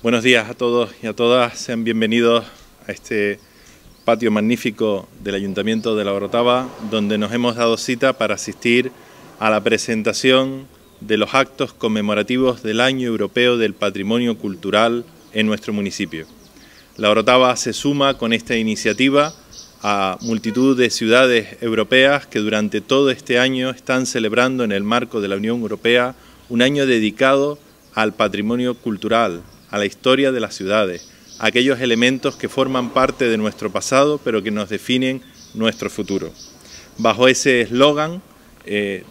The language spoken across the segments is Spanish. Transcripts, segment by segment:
Buenos días a todos y a todas, sean bienvenidos a este patio magnífico del Ayuntamiento de La Orotava, donde nos hemos dado cita para asistir a la presentación de los actos conmemorativos del Año Europeo del Patrimonio Cultural en nuestro municipio. La Orotava se suma con esta iniciativa a multitud de ciudades europeas que durante todo este año están celebrando en el marco de la Unión Europea un año dedicado al patrimonio cultural, a la historia de las ciudades, a aquellos elementos que forman parte de nuestro pasado pero que nos definen nuestro futuro. Bajo ese eslogan,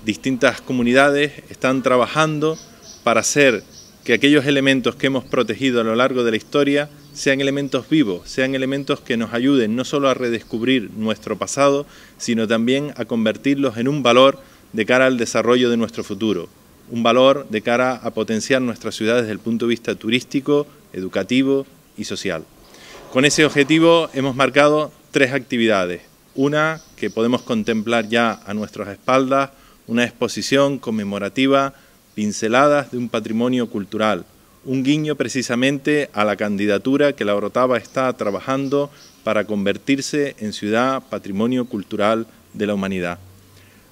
distintas comunidades están trabajando para hacer que aquellos elementos que hemos protegido a lo largo de la historia sean elementos vivos, sean elementos que nos ayuden no solo a redescubrir nuestro pasado, sino también a convertirlos en un valor de cara al desarrollo de nuestro futuro. Un valor de cara a potenciar nuestras ciudades desde el punto de vista turístico, educativo y social. Con ese objetivo hemos marcado 3 actividades. Una que podemos contemplar ya a nuestras espaldas, una exposición conmemorativa, pinceladas de un patrimonio cultural, un guiño precisamente a la candidatura que La Orotava está trabajando para convertirse en ciudad patrimonio cultural de la humanidad.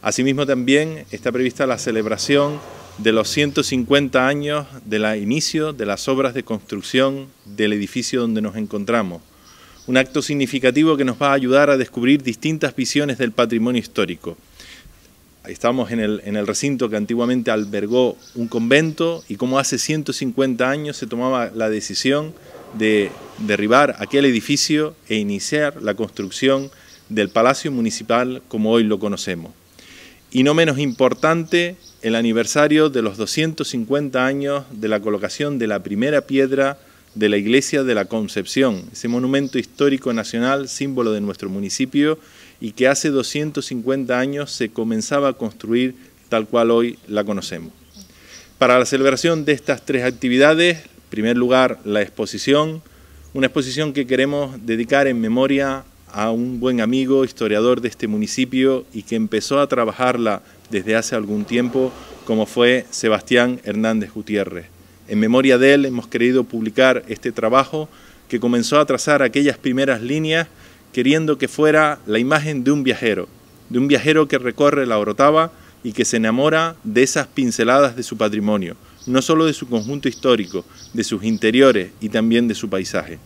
Asimismo también está prevista la celebración de los 150 años del inicio de las obras de construcción del edificio donde nos encontramos. Un acto significativo que nos va a ayudar a descubrir distintas visiones del patrimonio histórico. Estamos en el recinto que antiguamente albergó un convento y como hace 150 años se tomaba la decisión de derribar aquel edificio e iniciar la construcción del Palacio Municipal como hoy lo conocemos. Y no menos importante, el aniversario de los 250 años de la colocación de la primera piedra de la Iglesia de la Concepción, ese monumento histórico nacional, símbolo de nuestro municipio, y que hace 250 años se comenzaba a construir tal cual hoy la conocemos. Para la celebración de estas 3 actividades, en primer lugar la exposición, una exposición que queremos dedicar en memoria a un buen amigo, historiador de este municipio y que empezó a trabajarla desde hace algún tiempo, como fue Sebastián Hernández Gutiérrez. En memoria de él hemos querido publicar este trabajo que comenzó a trazar aquellas primeras líneas queriendo que fuera la imagen de un viajero que recorre La Orotava y que se enamora de esas pinceladas de su patrimonio, no solo de su conjunto histórico, de sus interiores y también de su paisaje.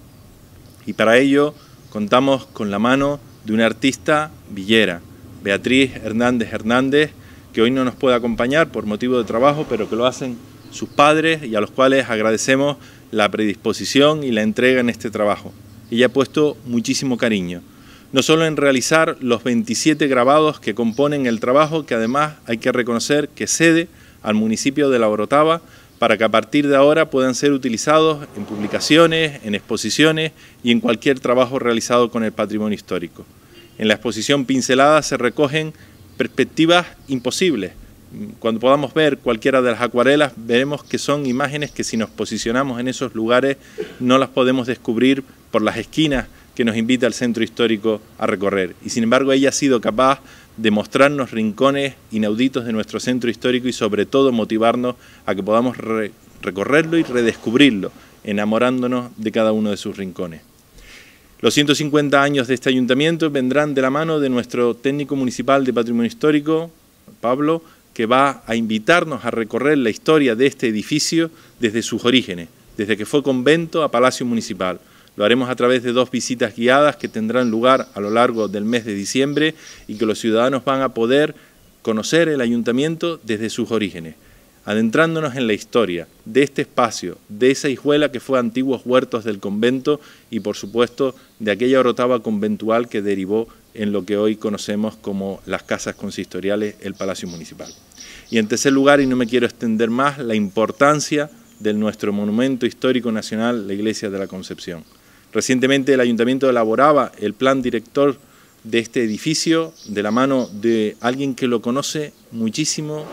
Y para ello contamos con la mano de una artista villera, Beatriz Hernández Hernández, que hoy no nos puede acompañar por motivo de trabajo, pero que lo hacen sus padres y a los cuales agradecemos la predisposición y la entrega en este trabajo. Ella ha puesto muchísimo cariño, no solo en realizar los 27 grabados que componen el trabajo, que además hay que reconocer que cede al municipio de La Orotava para que a partir de ahora puedan ser utilizados en publicaciones, en exposiciones y en cualquier trabajo realizado con el patrimonio histórico. En la exposición pincelada se recogen perspectivas imposibles. Cuando podamos ver cualquiera de las acuarelas, veremos que son imágenes que si nos posicionamos en esos lugares no las podemos descubrir por las esquinas que nos invita el centro histórico a recorrer. Y sin embargo ella ha sido capaz de mostrarnos rincones inauditos de nuestro centro histórico y sobre todo motivarnos a que podamos recorrerlo y redescubrirlo, enamorándonos de cada uno de sus rincones. Los 150 años de este ayuntamiento vendrán de la mano de nuestro técnico municipal de patrimonio histórico, Pablo, que va a invitarnos a recorrer la historia de este edificio desde sus orígenes, desde que fue convento a Palacio Municipal. Lo haremos a través de 2 visitas guiadas que tendrán lugar a lo largo del mes de diciembre y que los ciudadanos van a poder conocer el ayuntamiento desde sus orígenes, adentrándonos en la historia de este espacio, de esa hijuela que fue antiguos huertos del convento y por supuesto de aquella Orotava conventual que derivó en lo que hoy conocemos como las casas consistoriales, el Palacio Municipal. Y en tercer lugar, y no me quiero extender más, la importancia de nuestro monumento histórico nacional, la Iglesia de la Concepción. Recientemente el Ayuntamiento elaboraba el plan director de este edificio de la mano de alguien que lo conoce muchísimo,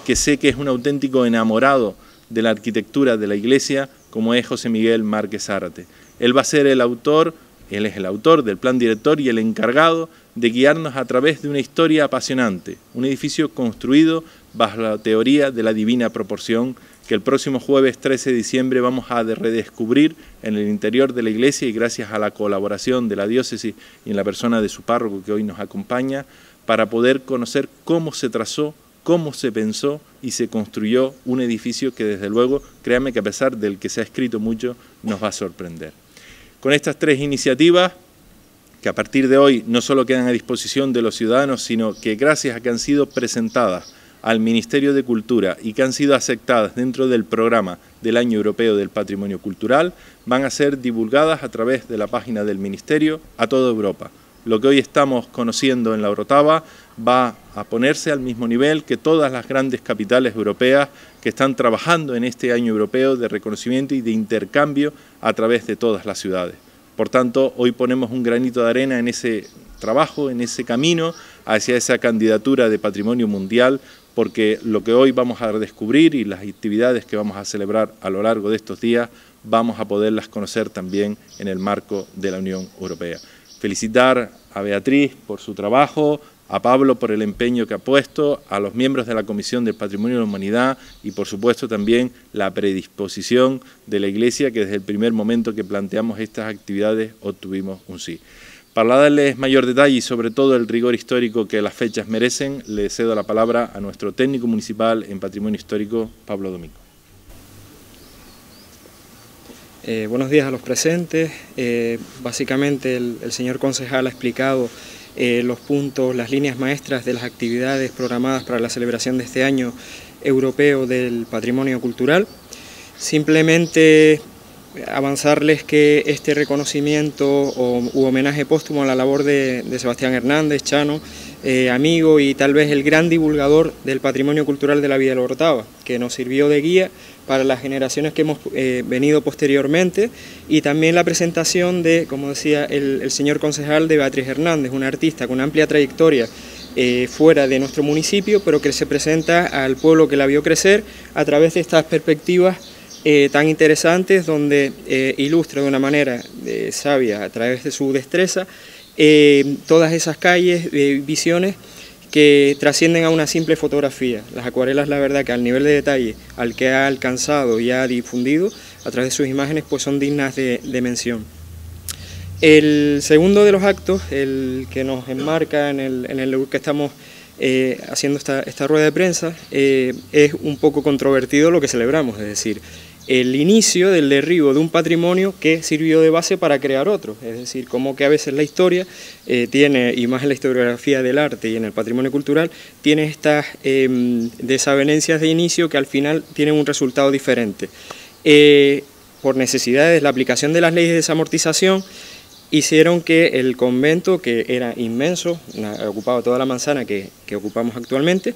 que sé que es un auténtico enamorado de la arquitectura de la iglesia, como es José Miguel Márquez Zárate. Él va a ser el autor, él es el autor del plan director y el encargado de guiarnos a través de una historia apasionante, un edificio construido bajo la teoría de la divina proporción, que el próximo jueves 13 de diciembre vamos a redescubrir en el interior de la iglesia, y gracias a la colaboración de la diócesis y en la persona de su párroco que hoy nos acompaña, para poder conocer cómo se trazó, cómo se pensó y se construyó un edificio que, desde luego, créanme que a pesar del que se ha escrito mucho, nos va a sorprender. Con estas tres iniciativas, que a partir de hoy no solo quedan a disposición de los ciudadanos, sino que gracias a que han sido presentadas al Ministerio de Cultura y que han sido aceptadas dentro del programa del Año Europeo del Patrimonio Cultural, van a ser divulgadas a través de la página del Ministerio a toda Europa. Lo que hoy estamos conociendo en la Orotava va a ponerse al mismo nivel que todas las grandes capitales europeas que están trabajando en este año europeo de reconocimiento y de intercambio a través de todas las ciudades. Por tanto, hoy ponemos un granito de arena en ese trabajo, en ese camino hacia esa candidatura de patrimonio mundial, porque lo que hoy vamos a descubrir y las actividades que vamos a celebrar a lo largo de estos días vamos a poderlas conocer también en el marco de la Unión Europea. Felicitar a Beatriz por su trabajo, a Pablo por el empeño que ha puesto, a los miembros de la Comisión del Patrimonio de la Humanidad y por supuesto también la predisposición de la Iglesia, que desde el primer momento que planteamos estas actividades obtuvimos un sí. Para darles mayor detalle y sobre todo el rigor histórico que las fechas merecen, le cedo la palabra a nuestro técnico municipal en Patrimonio Histórico, Pablo Domingo. Buenos días a los presentes. Básicamente el señor concejal ha explicado los puntos, las líneas maestras de las actividades programadas para la celebración de este año europeo del patrimonio cultural. Simplemente avanzarles que este reconocimiento u homenaje póstumo a la labor de Sebastián Hernández, Chano, amigo y tal vez el gran divulgador del patrimonio cultural de la Villa de la Orotava, que nos sirvió de guía para las generaciones que hemos venido posteriormente, y también la presentación de, como decía el señor concejal, de Beatriz Hernández, una artista con amplia trayectoria fuera de nuestro municipio, pero que se presenta al pueblo que la vio crecer a través de estas perspectivas tan interesantes, donde ilustra de una manera sabia, a través de su destreza, todas esas calles, visiones que trascienden a una simple fotografía. Las acuarelas, la verdad que al nivel de detalle al que ha alcanzado y ha difundido a través de sus imágenes, pues son dignas de mención. El segundo de los actos, el que nos enmarca en el que estamos haciendo esta rueda de prensa, es un poco controvertido lo que celebramos, es decir, el inicio del derribo de un patrimonio que sirvió de base para crear otro, es decir, como que a veces la historia tiene, y más en la historiografía del arte y en el patrimonio cultural, tiene estas desavenencias de inicio que al final tienen un resultado diferente. Por necesidades, la aplicación de las leyes de desamortización hicieron que el convento, que era inmenso, ocupaba toda la manzana que ocupamos actualmente,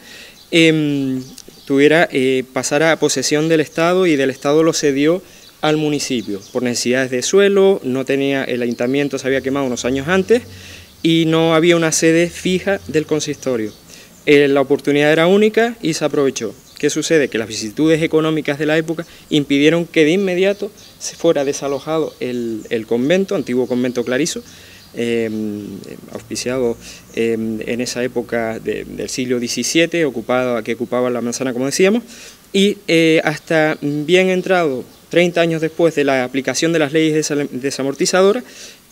pasara a posesión del Estado, y del Estado lo cedió al municipio. Por necesidades de suelo, no tenía, el ayuntamiento se había quemado unos años antes y no había una sede fija del consistorio. La oportunidad era única y se aprovechó. ¿Qué sucede? Que las vicisitudes económicas de la época impidieron que de inmediato se fuera desalojado el convento, antiguo convento Clariso, auspiciado en esa época del siglo XVII, que ocupaba la manzana, como decíamos, y hasta bien entrado 30 años después de la aplicación de las leyes desamortizadoras,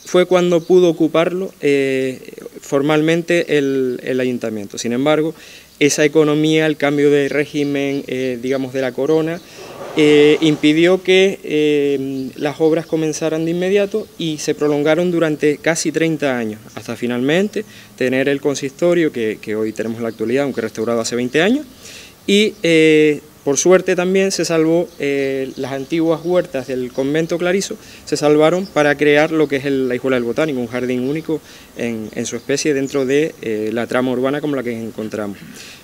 fue cuando pudo ocuparlo formalmente el ayuntamiento. Sin embargo, esa economía, el cambio de régimen, digamos, de la corona, impidió que las obras comenzaran de inmediato y se prolongaron durante casi 30 años, hasta finalmente tener el consistorio que hoy tenemos en la actualidad, aunque restaurado hace 20 años, y por suerte también se salvó las antiguas huertas del convento Clariso, se salvaron para crear lo que es la Hijuela del Botánico, un jardín único en su especie dentro de la trama urbana como la que encontramos.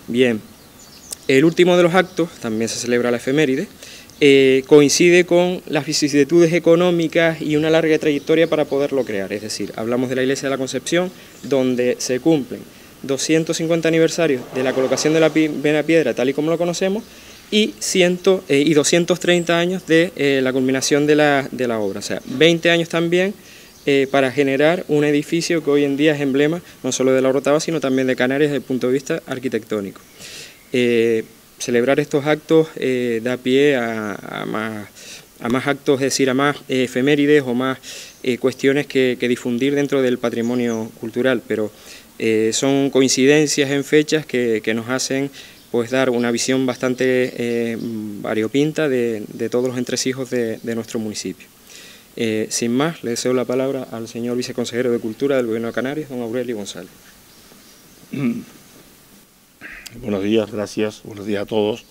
Bien, el último de los actos, también se celebra la efeméride, coincide con las vicisitudes económicas y una larga trayectoria para poderlo crear, es decir, hablamos de la Iglesia de la Concepción, donde se cumplen 250 aniversarios de la colocación de la primera piedra tal y como lo conocemos, y 230 años de la culminación de la obra, o sea, 20 años también para generar un edificio que hoy en día es emblema no solo de la Orotava, sino también de Canarias desde el punto de vista arquitectónico. Celebrar estos actos da pie a más actos, es decir, a más efemérides o más cuestiones que difundir dentro del patrimonio cultural, pero son coincidencias en fechas que nos hacen pues dar una visión bastante variopinta de todos los entresijos de nuestro municipio. Sin más, le deseo la palabra al señor viceconsejero de Cultura del Gobierno de Canarias, don Aurelio González. Buenos días, gracias, buenos días a todos.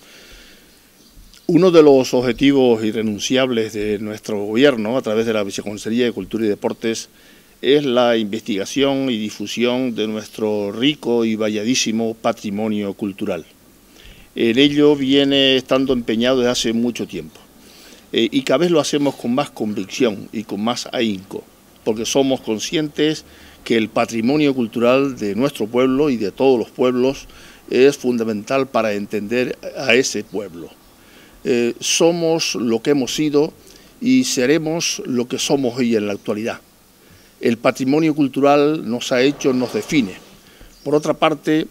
Uno de los objetivos irrenunciables de nuestro gobierno, a través de la Viceconsejería de Cultura y Deportes, es la investigación y difusión de nuestro rico y variadísimo patrimonio cultural. En ello viene estando empeñado desde hace mucho tiempo. Y cada vez lo hacemos con más convicción y con más ahínco, porque somos conscientes que el patrimonio cultural de nuestro pueblo y de todos los pueblos es fundamental para entender a ese pueblo. Somos lo que hemos sido y seremos lo que somos hoy en la actualidad. El patrimonio cultural nos ha hecho, nos define. Por otra parte,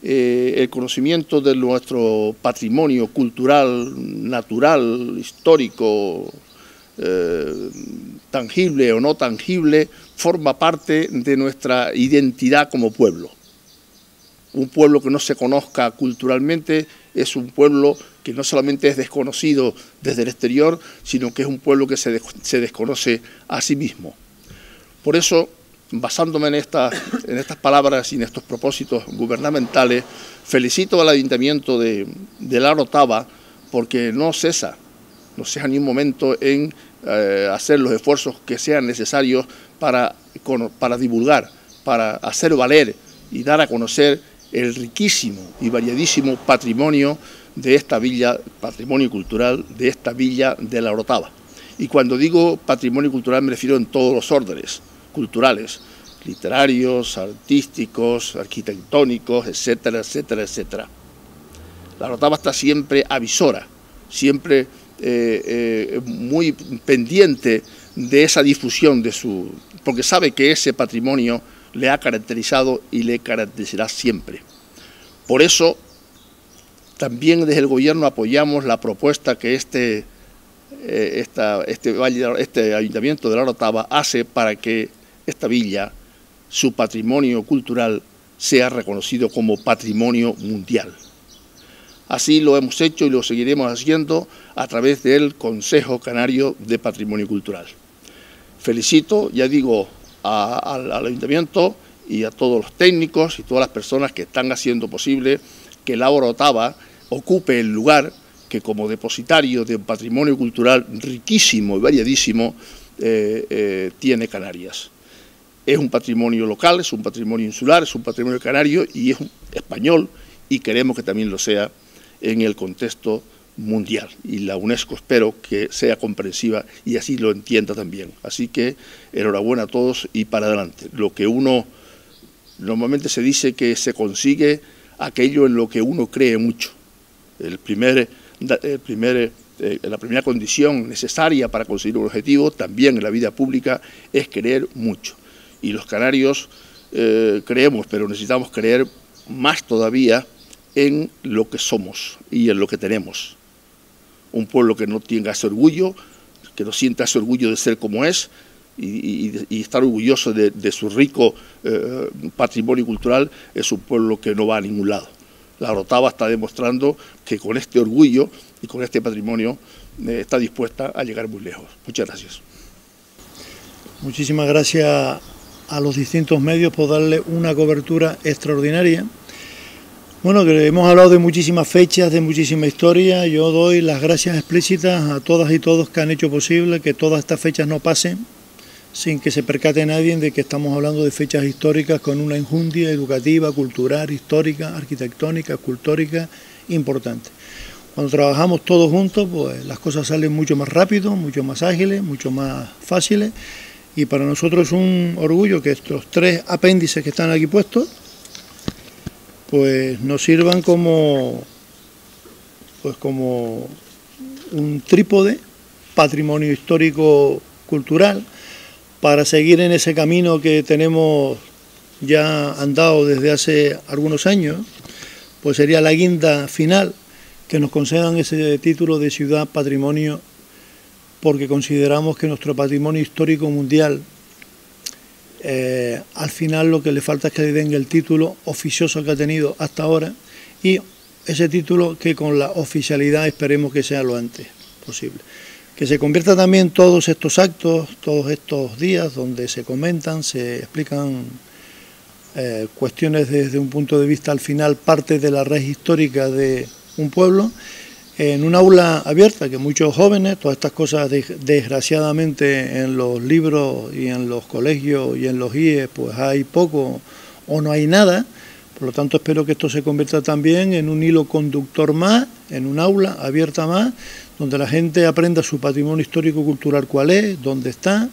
el conocimiento de nuestro patrimonio cultural, natural, histórico, tangible o no tangible, forma parte de nuestra identidad como pueblo. Un pueblo que no se conozca culturalmente es un pueblo que no solamente es desconocido desde el exterior, sino que es un pueblo que se desconoce a sí mismo. Por eso, basándome en estas palabras y en estos propósitos gubernamentales, felicito al Ayuntamiento de La Orotava porque no cesa ni un momento en hacer los esfuerzos que sean necesarios para divulgar, para hacer valer y dar a conocer el riquísimo y variadísimo patrimonio de esta villa, patrimonio cultural de esta villa de La Orotava. Y cuando digo patrimonio cultural me refiero en todos los órdenes culturales, literarios, artísticos, arquitectónicos, etcétera, etcétera, etcétera. La Orotava está siempre avisora, siempre muy pendiente de esa difusión porque sabe que ese patrimonio le ha caracterizado y le caracterizará siempre. Por eso, también desde el Gobierno apoyamos la propuesta que este Ayuntamiento de La Orotava hace para que esta villa, su patrimonio cultural, sea reconocido como patrimonio mundial. Así lo hemos hecho y lo seguiremos haciendo a través del Consejo Canario de Patrimonio Cultural. Felicito, ya digo, al Ayuntamiento y a todos los técnicos y todas las personas que están haciendo posible que La Orotava ocupe el lugar que como depositario de un patrimonio cultural riquísimo y variadísimo tiene Canarias. Es un patrimonio local, es un patrimonio insular, es un patrimonio canario y es español y queremos que también lo sea en el contexto mundial. Y la UNESCO espero que sea comprensiva y así lo entienda también. Así que enhorabuena a todos y para adelante. Lo que uno normalmente se dice que se consigue aquello en lo que uno cree mucho. La primera condición necesaria para conseguir un objetivo, también en la vida pública, es creer mucho. Y los canarios creemos, pero necesitamos creer más todavía en lo que somos y en lo que tenemos. Un pueblo que no tenga ese orgullo, que no sienta ese orgullo de ser como es y estar orgulloso de su rico patrimonio cultural, es un pueblo que no va a ningún lado. La Orotava está demostrando que con este orgullo y con este patrimonio está dispuesta a llegar muy lejos. Muchas gracias. Muchísimas gracias a los distintos medios por darle una cobertura extraordinaria. Bueno, que hemos hablado de muchísimas fechas, de muchísima historia. Yo doy las gracias explícitas a todas y todos que han hecho posible que todas estas fechas no pasen sin que se percate nadie de que estamos hablando de fechas históricas con una enjundia educativa, cultural, histórica, arquitectónica, escultórica importante. Cuando trabajamos todos juntos, pues las cosas salen mucho más rápido, mucho más ágiles, mucho más fáciles. Y para nosotros es un orgullo que estos tres apéndices que están aquí puestos pues nos sirvan como un trípode, patrimonio histórico cultural, para seguir en ese camino que tenemos ya andado desde hace algunos años, pues sería la guinda final que nos concedan ese título de ciudad patrimonio, porque consideramos que nuestro patrimonio histórico mundial, al final lo que le falta es que le den el título oficioso que ha tenido hasta ahora, y ese título que con la oficialidad esperemos que sea lo antes posible. Que se convierta también todos estos actos, todos estos días donde se comentan, se explican cuestiones desde un punto de vista al final parte de la red histórica de un pueblo, en un aula abierta, que muchos jóvenes, todas estas cosas desgraciadamente en los libros y en los colegios y en los IES pues hay poco o no hay nada, por lo tanto espero que esto se convierta también en un hilo conductor más, en un aula abierta más, donde la gente aprenda su patrimonio histórico-cultural cuál es, dónde está,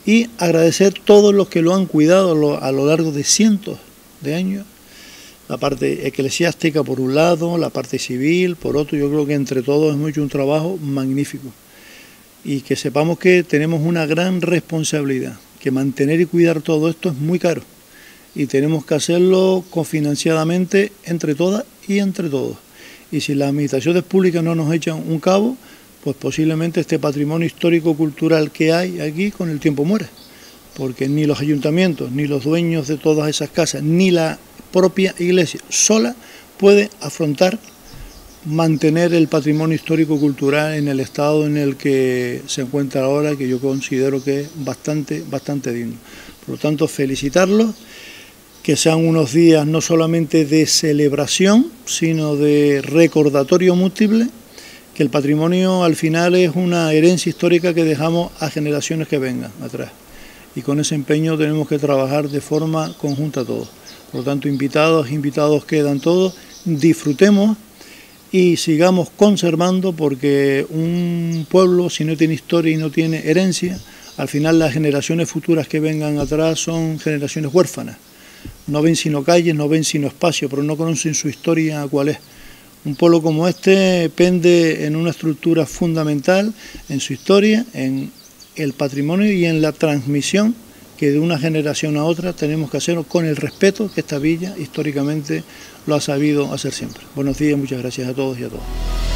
y agradecer a todos los que lo han cuidado a lo largo de cientos de años, la parte eclesiástica por un lado, la parte civil por otro. Yo creo que entre todos hemos hecho un trabajo magnífico y que sepamos que tenemos una gran responsabilidad, que mantener y cuidar todo esto es muy caro y tenemos que hacerlo cofinanciadamente entre todas y entre todos. Y si las administraciones públicas no nos echan un cabo, pues posiblemente este patrimonio histórico-cultural que hay aquí con el tiempo muere, porque ni los ayuntamientos, ni los dueños de todas esas casas, ni la propia iglesia sola puede afrontar mantener el patrimonio histórico-cultural en el estado en el que se encuentra ahora, que yo considero que es bastante digno. Por lo tanto, felicitarlos, que sean unos días no solamente de celebración, sino de recordatorio múltiple, que el patrimonio al final es una herencia histórica que dejamos a generaciones que vengan atrás. Y con ese empeño tenemos que trabajar de forma conjunta todos. Por lo tanto, invitados quedan todos, disfrutemos y sigamos conservando, porque un pueblo, si no tiene historia y no tiene herencia, al final las generaciones futuras que vengan atrás son generaciones huérfanas. No ven sino calles, no ven sino espacio, pero no conocen su historia cuál es. Un pueblo como este pende en una estructura fundamental, en su historia, en el patrimonio y en la transmisión que de una generación a otra tenemos que hacerlo con el respeto que esta villa históricamente lo ha sabido hacer siempre. Buenos días, muchas gracias a todos y a todas.